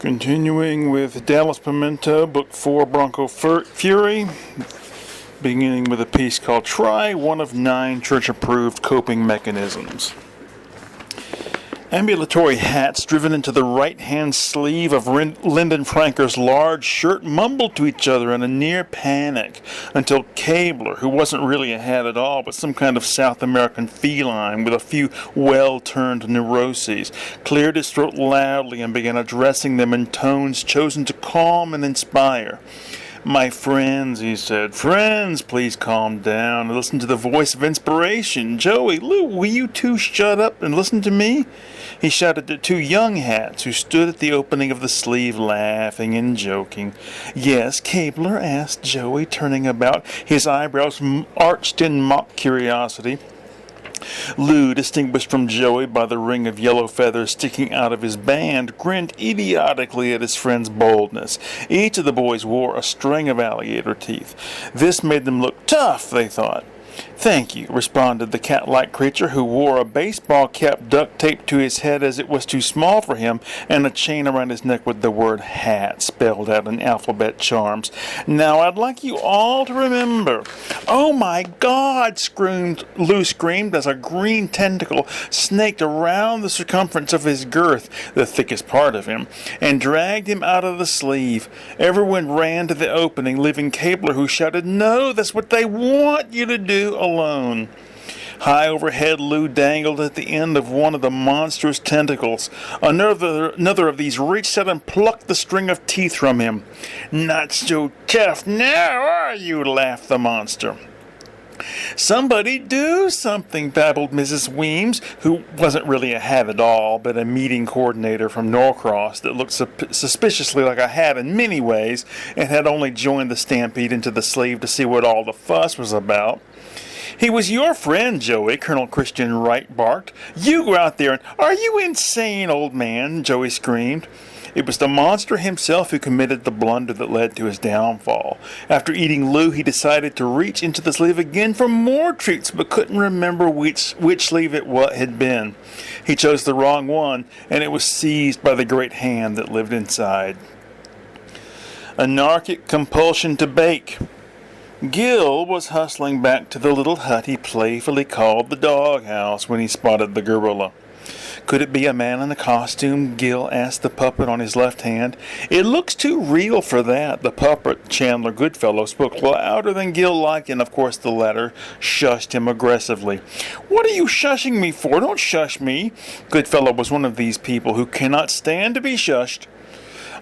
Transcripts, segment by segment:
Continuing with Dallas Pimiento, Book 4, Bronco Fury, beginning with a piece called Try One of 9 Church-Approved Coping Mechanisms. Ambulatory hats driven into the right-hand sleeve of Lyndon Franker's large shirt mumbled to each other in a near panic until Cabler, who wasn't really a hat at all but some kind of South American feline with a few well-turned neuroses, cleared his throat loudly and began addressing them in tones chosen to calm and inspire. "My friends," he said, "friends, please calm down and listen to the voice of inspiration. Joey, Lou, will you two shut up and listen to me?" He shouted to 2 young hats who stood at the opening of the sleeve, laughing and joking. "Yes, Cabler?" asked Joey, turning about, his eyebrows arched in mock curiosity. Lou, distinguished from Joey by the ring of yellow feathers sticking out of his band, grinned idiotically at his friend's boldness. Each of the boys wore a string of alligator teeth. This made them look tough, they thought. "Thank you," responded the cat-like creature, who wore a baseball cap duct-taped to his head as it was too small for him, and a chain around his neck with the word hat spelled out in alphabet charms. "Now I'd like you all to remember—" "Oh my God!" Lou screamed as a green tentacle snaked around the circumference of his girth, the thickest part of him, and dragged him out of the sleeve. Everyone ran to the opening, leaving Cabler, who shouted, "No, that's what they want you to do," alone. High overhead, Lou dangled at the end of one of the monstrous tentacles. Another of these reached out and plucked the string of teeth from him. "Not so tough now, are you?" laughed the monster. "Somebody do something," babbled Mrs. Weems, who wasn't really a hat at all, but a meeting coordinator from Norcross that looked suspiciously like a hat in many ways, and had only joined the stampede into the sleeve to see what all the fuss was about. "He was your friend, Joey," Colonel Christian Wright barked. "You go out there and—" "Are you insane, old man?" Joey screamed. It was the monster himself who committed the blunder that led to his downfall. After eating Lou, he decided to reach into the sleeve again for more treats, but couldn't remember which sleeve it had been. He chose the wrong one, and it was seized by the great hand that lived inside. Anarchic compulsion to bake. Gil was hustling back to the little hut he playfully called the doghouse when he spotted the gorilla. "Could it be a man in a costume?" Gil asked the puppet on his left hand. "It looks too real for that." The puppet, Chandler Goodfellow, spoke louder than Gil liked, and of course the latter shushed him aggressively. "What are you shushing me for? Don't shush me." Goodfellow was one of these people who cannot stand to be shushed.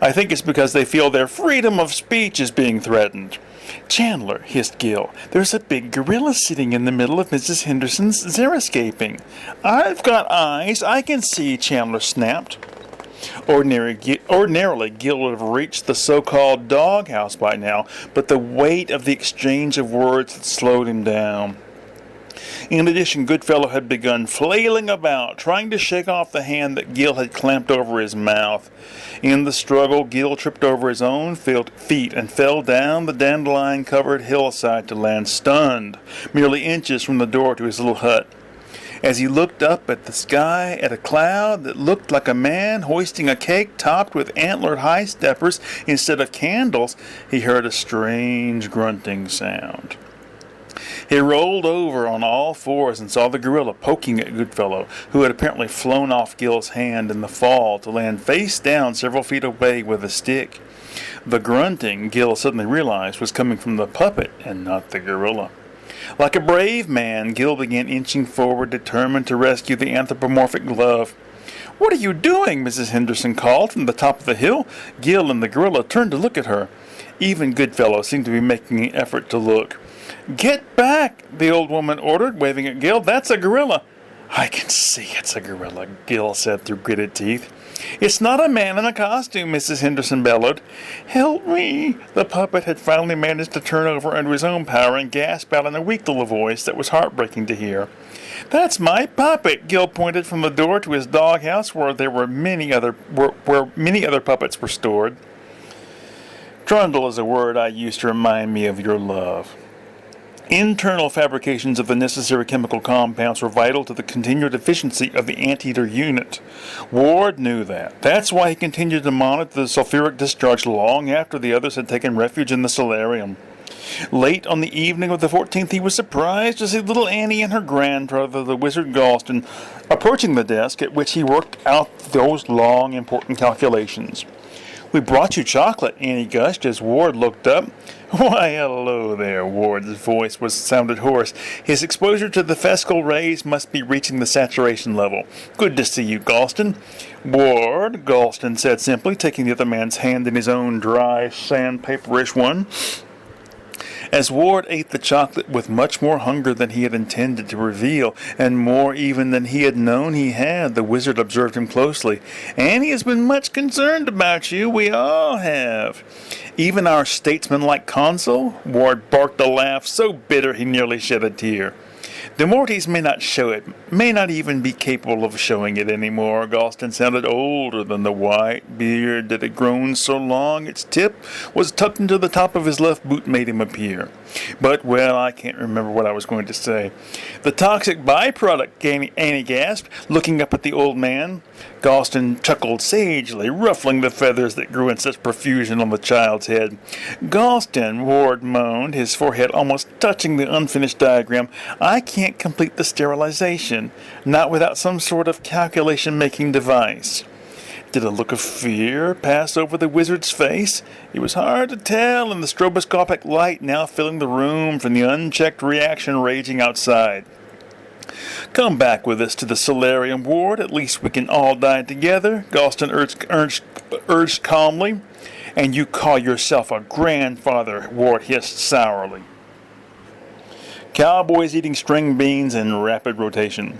"I think it's because they feel their freedom of speech is being threatened." "Chandler," hissed Gil, "there's a big gorilla sitting in the middle of Mrs. Henderson's xeriscaping." "I've got eyes. I can see," Chandler snapped. Ordinarily, Gil would have reached the so-called doghouse by now, but the weight of the exchange of words had slowed him down. In addition, Goodfellow had begun flailing about, trying to shake off the hand that Gil had clamped over his mouth. In the struggle, Gil tripped over his own feet and fell down the dandelion-covered hillside to land stunned, merely inches from the door to his little hut. As he looked up at the sky at a cloud that looked like a man hoisting a cake topped with antlered high steppers instead of candles, he heard a strange grunting sound. He rolled over on all fours and saw the gorilla poking at Goodfellow, who had apparently flown off Gil's hand in the fall to land face down several feet away with a stick. The grunting, Gil suddenly realized, was coming from the puppet and not the gorilla. Like a brave man, Gil began inching forward, determined to rescue the anthropomorphic glove. "What are you doing?" Mrs. Henderson called from the top of the hill. Gil and the gorilla turned to look at her. Even Goodfellow seemed to be making an effort to look. "Get back," the old woman ordered, waving at Gil. "That's a gorilla." "I can see it's a gorilla," Gil said through gritted teeth. "It's not a man in a costume," Mrs. Henderson bellowed. "Help me!" The puppet had finally managed to turn over under his own power and gasp out in a weak little voice that was heartbreaking to hear. "That's my puppet," Gil pointed from the door to his doghouse where many other puppets were stored. "Trundle is a word I use to remind me of your love." Internal fabrications of the necessary chemical compounds were vital to the continued efficiency of the anteater unit. Ward knew that. That's why he continued to monitor the sulfuric discharge long after the others had taken refuge in the solarium. Late on the evening of the 14th, he was surprised to see little Annie and her grandfather, the wizard Galston, approaching the desk at which he worked out those long, important calculations. "We brought you chocolate," Annie gushed as Ward looked up. "Why, hello there." Ward's voice sounded hoarse. His exposure to the fescal rays must be reaching the saturation level. "Good to see you, Galston." "Ward," Galston said simply, taking the other man's hand in his own dry, sandpaperish one. As Ward ate the chocolate with much more hunger than he had intended to reveal, and more even than he had known he had, the wizard observed him closely. "Annie has been much concerned about you. We all have." "Even our statesman-like consul?" Ward barked a laugh so bitter he nearly shed a tear. "De Mortis may not show it, may not even be capable of showing it anymore." Galston sounded older than the white beard that had grown so long its tip was tucked into the top of his left boot made him appear. "But, well, I can't remember what I was going to say." "The toxic byproduct," Annie gasped, looking up at the old man. Galston chuckled sagely, ruffling the feathers that grew in such profusion on the child's head. "Galston," Ward moaned, his forehead almost touching the unfinished diagram, "I can't complete the sterilization, not without some sort of calculation-making device." Did a look of fear pass over the wizard's face? It was hard to tell in the stroboscopic light now filling the room from the unchecked reaction raging outside. "Come back with us to the solarium, Ward. At least we can all die together," Galston urged calmly. "And you call yourself a grandfather," Ward hissed sourly. Cowboys eating string beans in rapid rotation.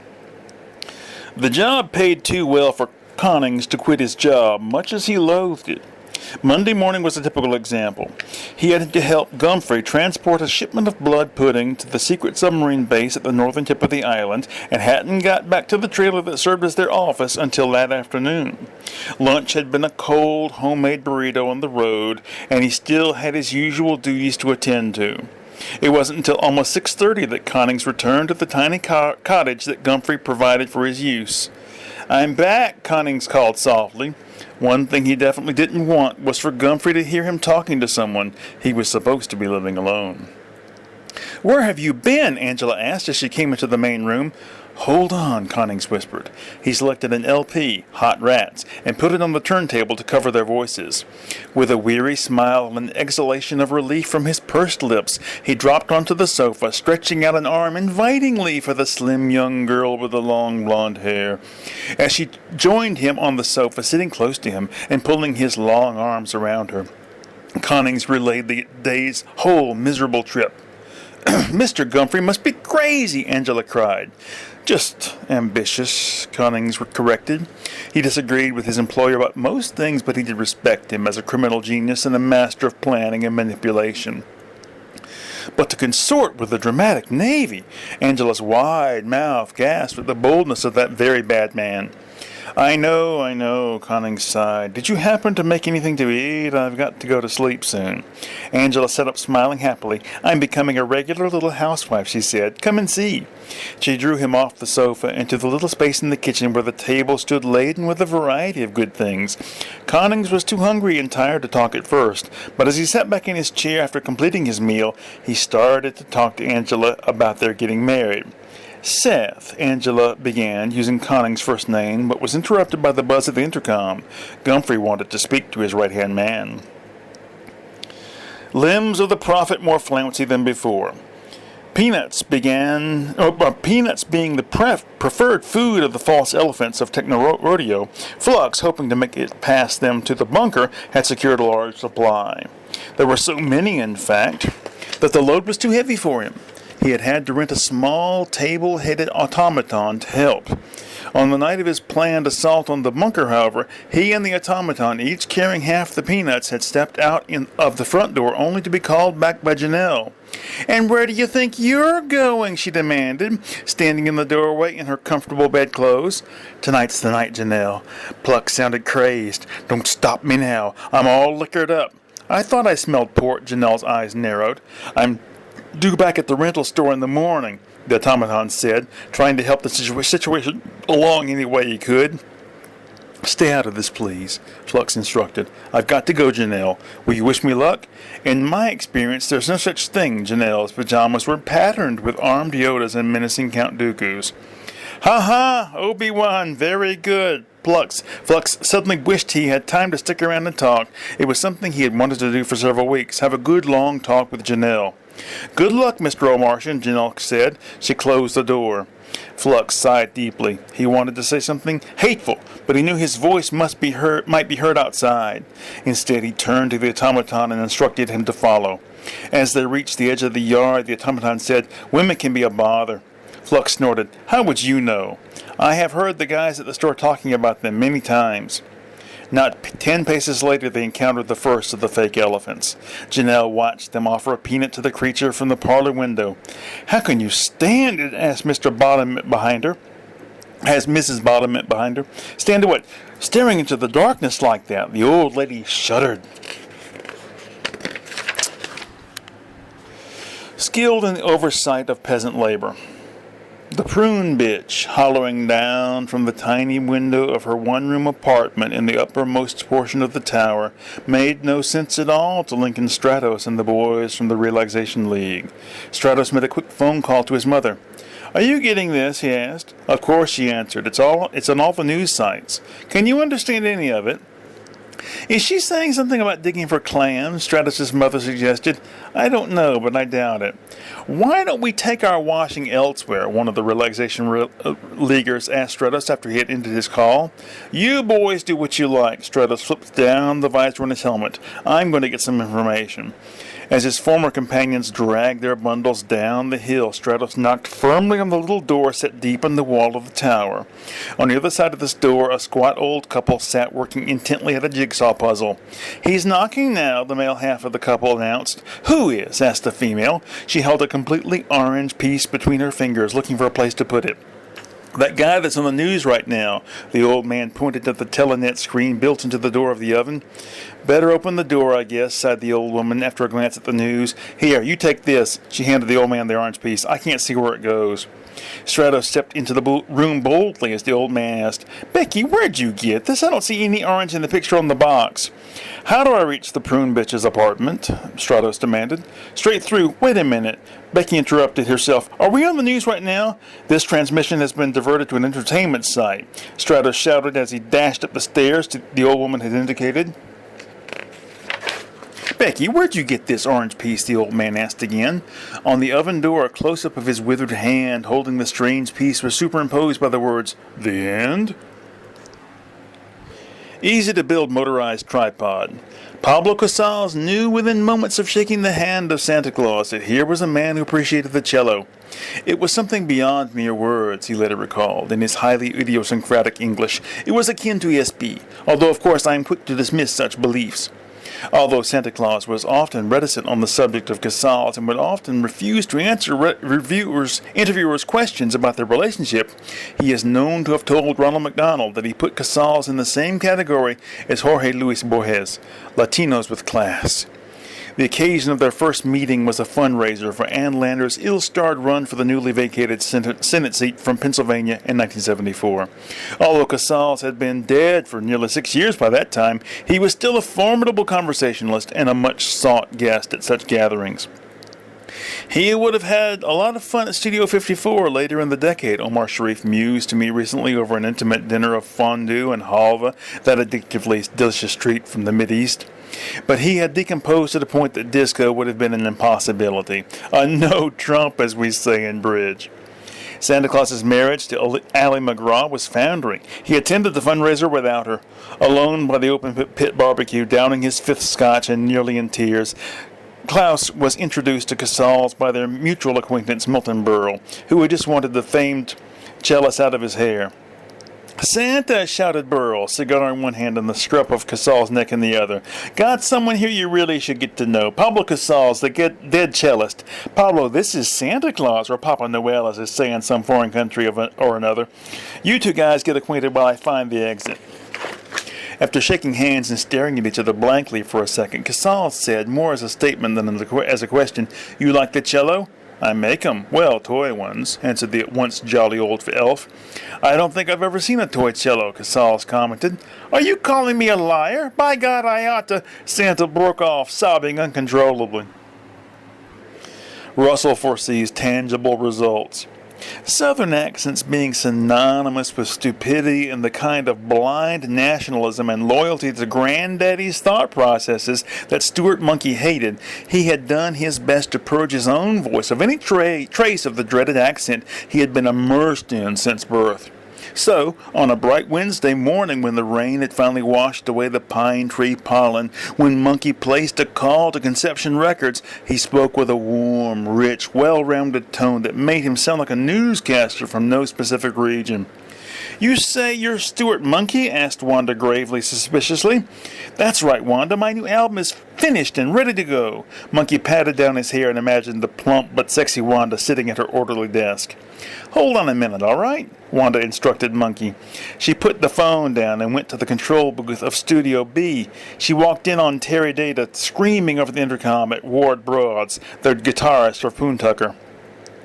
The job paid too well for Connings to quit his job, much as he loathed it. Monday morning was a typical example. He had to help Gumphrey transport a shipment of blood pudding to the secret submarine base at the northern tip of the island, and hadn't got back to the trailer that served as their office until that afternoon. Lunch had been a cold, homemade burrito on the road, and he still had his usual duties to attend to. It wasn't until almost 6:30 that Connings returned to the tiny cottage that Gumphrey provided for his use. "I'm back," Connings called softly. One thing he definitely didn't want was for Gumphrey to hear him talking to someone. He was supposed to be living alone. "Where have you been?" Angela asked as she came into the main room. "Hold on," Connings whispered. He selected an LP, Hot Rats, and put it on the turntable to cover their voices. With a weary smile and an exhalation of relief from his pursed lips, he dropped onto the sofa, stretching out an arm invitingly for the slim young girl with the long blonde hair. As she joined him on the sofa, sitting close to him and pulling his long arms around her, Connings relayed the day's whole miserable trip. "Mr. Gumphrey must be crazy," Angela cried. "Just ambitious," Connings corrected. He disagreed with his employer about most things, but he did respect him as a criminal genius and a master of planning and manipulation. "But to consort with the dramatic Navy!" Angela's wide mouth gasped at the boldness of that very bad man. I know, Connings sighed. "Did you happen to make anything to eat? I've got to go to sleep soon." Angela sat up smiling happily. "I'm becoming a regular little housewife," she said. "Come and see." She drew him off the sofa into the little space in the kitchen where the table stood laden with a variety of good things. Connings was too hungry and tired to talk at first, but as he sat back in his chair after completing his meal, he started to talk to Angela about their getting married. "Seth," Angela began, using Connings' first name, but was interrupted by the buzz of the intercom. Gumphrey wanted to speak to his right-hand man. Limbs of the prophet more flouncy than before. Peanuts being the preferred food of the false elephants of Techno-Rodeo, Flux, hoping to make it past them to the bunker, had secured a large supply. There were so many, in fact, that the load was too heavy for him. He had had to rent a small, table-headed automaton to help. On the night of his planned assault on the bunker, however, he and the automaton, each carrying half the peanuts, had stepped out of the front door only to be called back by Janelle. "And where do you think you're going?" she demanded, standing in the doorway in her comfortable bedclothes. "Tonight's the night, Janelle." Pluck sounded crazed. "Don't stop me now. I'm all liquored up." "I thought I smelled port." Janelle's eyes narrowed. "I'm Due back at the rental store in the morning, the automaton said, trying to help the situation along any way he could. Stay out of this, please, Flux instructed. I've got to go, Janelle. Will you wish me luck? In my experience, there's no such thing. Janelle's pajamas were patterned with armed Yodas and menacing Count Dooku's. Ha ha, Obi-Wan, very good. Flux suddenly wished he had time to stick around and talk. It was something he had wanted to do for several weeks, have a good long talk with Janelle. Good luck, Mr. O'Martian, Janelle said. She closed the door. Flux sighed deeply. He wanted to say something hateful, but he knew his voice might be heard outside. Instead, he turned to the automaton and instructed him to follow. As they reached the edge of the yard, the automaton said, "Women can be a bother." Flux snorted. "How would you know? I have heard the guys at the store talking about them many times." Not 10 paces later, they encountered the first of the fake elephants. Janelle watched them offer a peanut to the creature from the parlor window. "How can you stand it?" asked Mr. Bottomit behind her. As Mrs. Bottomit behind her. "Stand what? Staring into the darkness like that." The old lady shuddered. Skilled in the oversight of peasant labor. The prune bitch, hollowing down from the tiny window of her one-room apartment in the uppermost portion of the tower, made no sense at all to Lincoln Stratos and the boys from the Relaxation League. Stratos made a quick phone call to his mother. "Are you getting this?" he asked. "Of course," she answered. It's on all the news sites. Can you understand any of it?" "Is she saying something about digging for clams?" Stratos' mother suggested. "I don't know, but I doubt it." "Why don't we take our washing elsewhere?" one of the Relaxation Leaguers asked Stratos after he had ended his call. "You boys do what you like." Stratos flipped down the visor on his helmet. "I'm going to get some information." As his former companions dragged their bundles down the hill, Stratos knocked firmly on the little door set deep in the wall of the tower. On the other side of this door, a squat old couple sat working intently at a jigsaw puzzle. "He's knocking now," the male half of the couple announced. "Who is?" asked the female. She held a completely orange piece between her fingers, looking for a place to put it. "That guy that's on the news right now." The old man pointed at the telenet screen built into the door of the oven. "Better open the door, I guess," sighed the old woman after a glance at the news. "Here, you take this." She handed the old man the orange piece. "I can't see where it goes." Stratos stepped into the room boldly as the old man asked, "Becky, where'd you get this? I don't see any orange in the picture on the box." "How do I reach the prune bitch's apartment?" Stratos demanded. "Straight through. Wait a minute." Becky interrupted herself. "Are we on the news right now? This transmission has been diverted to an entertainment site," Stratos shouted as he dashed up the stairs the old woman had indicated. "Becky, where'd you get this orange piece?" the old man asked again. On the oven door, a close-up of his withered hand holding the strange piece was superimposed by the words, "The end?" Easy-to-build motorized tripod. Pablo Casals knew within moments of shaking the hand of Santa Claus that here was a man who appreciated the cello. It was something beyond mere words, he later recalled, in his highly idiosyncratic English. It was akin to ESP, although of course I am quick to dismiss such beliefs. Although Santa Claus was often reticent on the subject of Casals and would often refuse to answer interviewers' questions about their relationship, he is known to have told Ronald McDonald that he put Casals in the same category as Jorge Luis Borges, Latinos with class. The occasion of their first meeting was a fundraiser for Ann Lander's ill-starred run for the newly vacated Senate seat from Pennsylvania in 1974. Although Casals had been dead for nearly 6 years by that time, he was still a formidable conversationalist and a much-sought guest at such gatherings. He would have had a lot of fun at Studio 54 later in the decade, Omar Sharif mused to me recently over an intimate dinner of fondue and halva, that addictively delicious treat from the Mideast. But he had decomposed to the point that disco would have been an impossibility. A no trump, as we say in bridge. Santa Claus's marriage to Ally McGraw was foundering. He attended the fundraiser without her. Alone by the open pit barbecue, downing his fifth scotch and nearly in tears, Klaus was introduced to Casals by their mutual acquaintance Milton Berle, who had just wanted the famed cellist out of his hair. "Santa!" shouted Burl, cigar in one hand and the scruff of Casals' neck in the other. "Got someone here you really should get to know. Pablo Casals, the dead cellist. Pablo, this is Santa Claus, or Papa Noel, as they say in some foreign country or another. You two guys get acquainted while I find the exit." After shaking hands and staring at each other blankly for a second, Casal said, more as a statement than as a question, "You like the cello?" "I make 'em. Well, toy ones," answered the at once jolly old elf. "I don't think I've ever seen a toy cello," Casals commented. "Are you calling me a liar? By God, I ought to—" Santa broke off, sobbing uncontrollably. Russell foresees tangible results. Southern accents being synonymous with stupidity and the kind of blind nationalism and loyalty to granddaddy's thought processes that Stuart Monkey hated, he had done his best to purge his own voice of any trace of the dreaded accent he had been immersed in since birth. So, on a bright Wednesday morning when the rain had finally washed away the pine tree pollen, when Monkey placed a call to Conception Records, he spoke with a warm, rich, well-rounded tone that made him sound like a newscaster from no specific region. "You say you're Stuart Monkey?" asked Wanda gravely, suspiciously. "That's right, Wanda. My new album is finished and ready to go." Monkey patted down his hair and imagined the plump but sexy Wanda sitting at her orderly desk. "Hold on a minute, all right?" Wanda instructed Monkey. She put the phone down and went to the control booth of Studio B. She walked in on Terry Data screaming over the intercom at Ward Broads, the guitarist for Poontucker.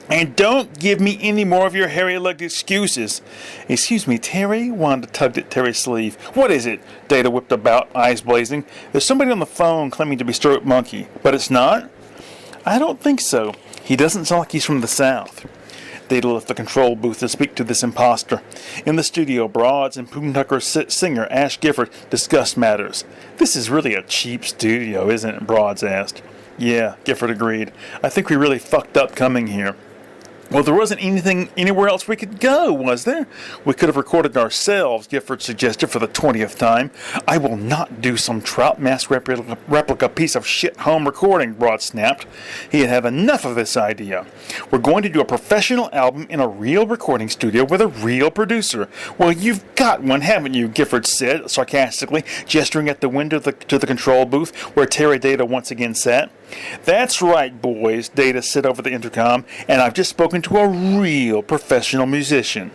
"And don't give me any more of your hairy-legged excuses." "Excuse me, Terry?" Wanda tugged at Terry's sleeve. "What is it?" Data whipped about, eyes blazing. "There's somebody on the phone claiming to be Stuart Monkey. But it's not?" "I don't think so. He doesn't sound like he's from the South." Data left the control booth to speak to this imposter. In the studio, Broads and Poontucker's singer, Ash Gifford, discussed matters. "This is really a cheap studio, isn't it?" Broads asked. "Yeah," Gifford agreed. "I think we really fucked up coming here." "Well, there wasn't anything anywhere else we could go, was there?" "We could have recorded ourselves," Gifford suggested for the 20th time. "I will not do some Trout Mask replica piece of shit home recording," Broad snapped. He had had enough of this idea. "We're going to do a professional album in a real recording studio with a real producer." "Well, you've got one, haven't you?" Gifford said, sarcastically, gesturing at the window to the control booth, where Terry Data once again sat. "That's right, boys," Data said over the intercom, "and I've just spoken to a real professional musician."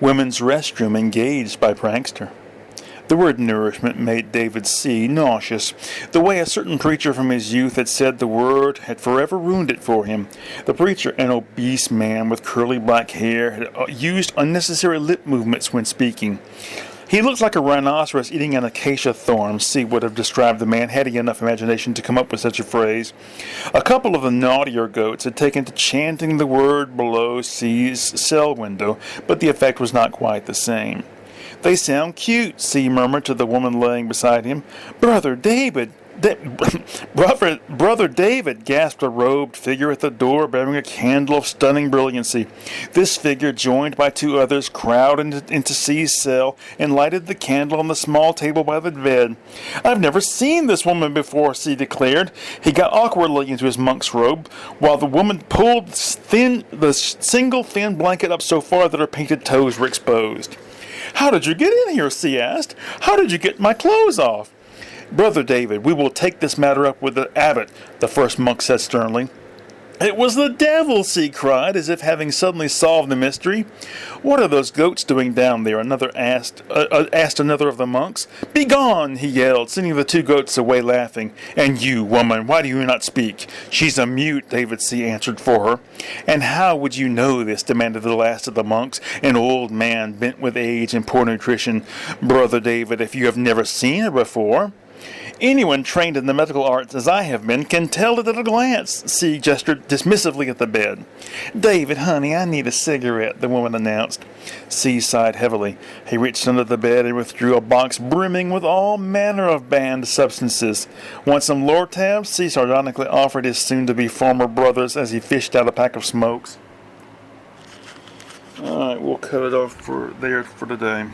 Women's restroom engaged by prankster. The word nourishment made David C. nauseous. The way a certain preacher from his youth had said the word had forever ruined it for him. The preacher, an obese man with curly black hair, had used unnecessary lip movements when speaking. "He looks like a rhinoceros eating an acacia thorn," C would have described the man had he enough imagination to come up with such a phrase. A couple of the naughtier goats had taken to chanting the word below C's cell window, but the effect was not quite the same. "They sound cute," C murmured to the woman laying beside him. "Brother David! Brother David," gasped a robed figure at the door bearing a candle of stunning brilliancy. This figure, joined by two others, crowded into C's cell and lighted the candle on the small table by the bed. "I've never seen this woman before," C declared. He got awkwardly into his monk's robe, while the woman pulled the single thin blanket up so far that her painted toes were exposed. "How did you get in here?" C asked. "How did you get my clothes off?" "Brother David, we will take this matter up with the abbot," the first monk said sternly. "It was the devil!" C cried, as if having suddenly solved the mystery. "What are those goats doing down there?" Another asked another of the monks. "Begone!" he yelled, sending the two goats away laughing. "And you, woman, why do you not speak?" "She's a mute," David C answered for her. "And how would you know this?" demanded the last of the monks, an old man bent with age and poor nutrition. "Brother David, if you have never seen her before." "Anyone trained in the medical arts as I have been can tell it at a glance." C gestured dismissively at the bed. "David, honey, I need a cigarette," the woman announced. C sighed heavily. He reached under the bed and withdrew a box brimming with all manner of banned substances. "Want some Lortab?" C sardonically offered his soon-to-be former brothers as he fished out a pack of smokes. All right, we'll cut it off for today.